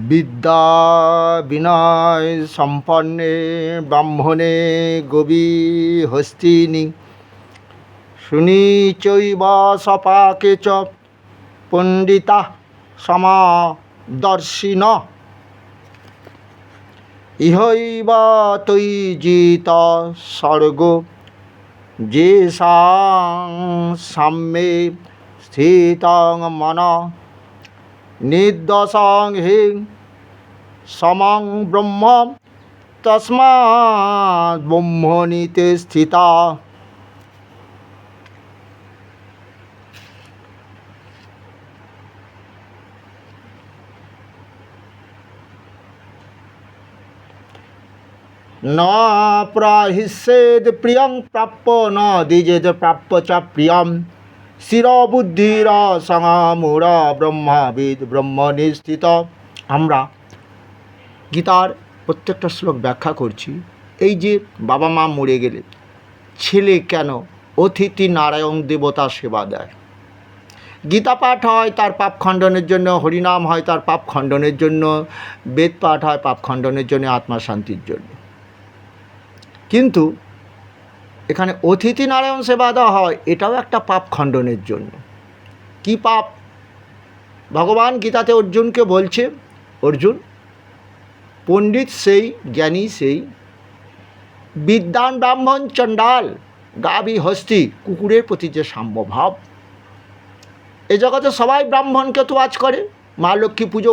বিদ্যা বিনয় সম্পন্নে ব্রাহ্মণে গবি হস্তিনি শুনিচৈব সপাকে চ পণ্ডিতা সমাদর্শিন ইহৈব তৈজিত স্বর্গ যেষাং সাম্যে স্থিতং মন নির্দশং হি সমং ব্রহ্ম তস্মাৎ ব্রহ্মণিতে স্থিতা। ন প্রাহিষ্যেদ প্রিয়ং প্রাপ্য ন দ্বিজেদ প্রাপ্য চ প্রিয়ম শিরবুদ্ধির সঙ্গমূঢ় ব্রহ্মবিদ ব্রহ্মণি স্থিত। আমরা গীতার প্রত্যেকটা শ্লোক ব্যাখ্যা করছি। এই যে বাবা মা মরে গেলে ছেলে কেন অতিথি নারায়ণ দেবতা সেবা দেয়? গীতা পাঠ হয় তার পাপ খণ্ডনের জন্য, হরিনাম হয় তার পাপ খণ্ডনের জন্য, বেদ পাঠ হয় পাপ খণ্ডনের জন্য, আত্মা শান্তির জন্য। কিন্তু এখানে অতিথি নারায়ণ সেবা দেওয়া হয় এটাও একটা পাপ খণ্ডনের জন্য। কি পাপ? ভগবান গীতাতে অর্জুনকে বলছে, অর্জুন, পণ্ডিত সেই, জ্ঞানী সেই, বিদ্বান ব্রাহ্মণ চণ্ডাল গাভী হস্তি, কুকুরের প্রতি যে সাম্যভাব। এ জগতে সবাই ব্রাহ্মণকে তোয়াজ করে, মা লক্ষ্মী পুজো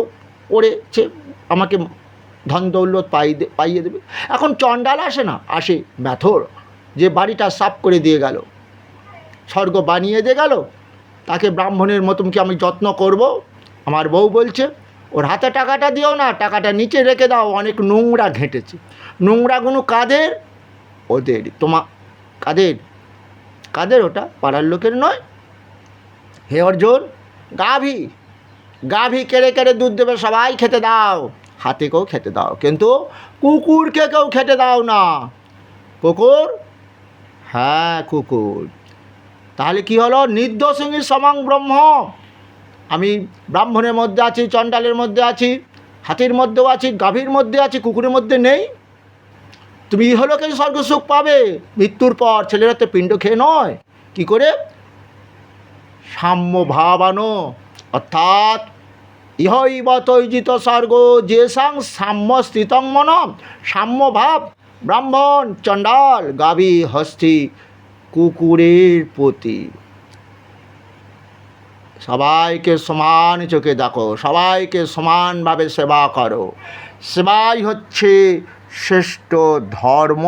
করেছে, আমাকে ধন দৌলত পাইয়ে দেবে। এখন চণ্ডাল আসে না, আসে ম্যাথর, যে বাড়িটা সাফ করে দিয়ে গেল, স্বর্গ বানিয়ে দিয়ে গেল, তাকে ব্রাহ্মণের মতন কি আমি যত্ন করব? আমার বউ বলছে, ওর হাতে টাকাটা দিও না, টাকাটা নিচে রেখে দাও, অনেক নোংরা ঘেঁটেছে। নোংরাগুলো কাদের? ওদের। কাদের? কাদের? ওটা পাড়ার লোকের নয়। হে অর্জুন, গাভী, গাভী কেড়ে কেড়ে দুধ দেবে, সবাই খেতে দাও, হাতিকেও খেতে দাও, কিন্তু কুকুরকে কেউ খেতে দাও না। কুকুর? হ্যাঁ, কুকুর। তাহলে কি হলো? নির্দোষিনী সমং ব্রহ্ম। আমি ব্রাহ্মণের মধ্যে আছি, চণ্ডালের মধ্যে আছি, হাতির মধ্যেও আছি, গাভীর মধ্যে আছি, কুকুরের মধ্যে নেই। তুমি ইহলোকে স্বর্গ সুখ পাবে মৃত্যুর পর। ছেলেরা তো পিণ্ড খেয়ে নয়, কি করে? সাম্যভাবানো, অর্থাৎ ইহৈব তৈজিত স্বর্গ যেষাং সাম্য স্থিতং মনম। সাম্যভাব ব্রাহ্মণ, চণ্ডাল, গাভী, হস্তি, কুকুরের প্রতি সবাইকে সমান চোখে দেখো, সবাইকে সমানভাবে সেবা করো। সেবাই হচ্ছে শ্রেষ্ঠ ধর্ম।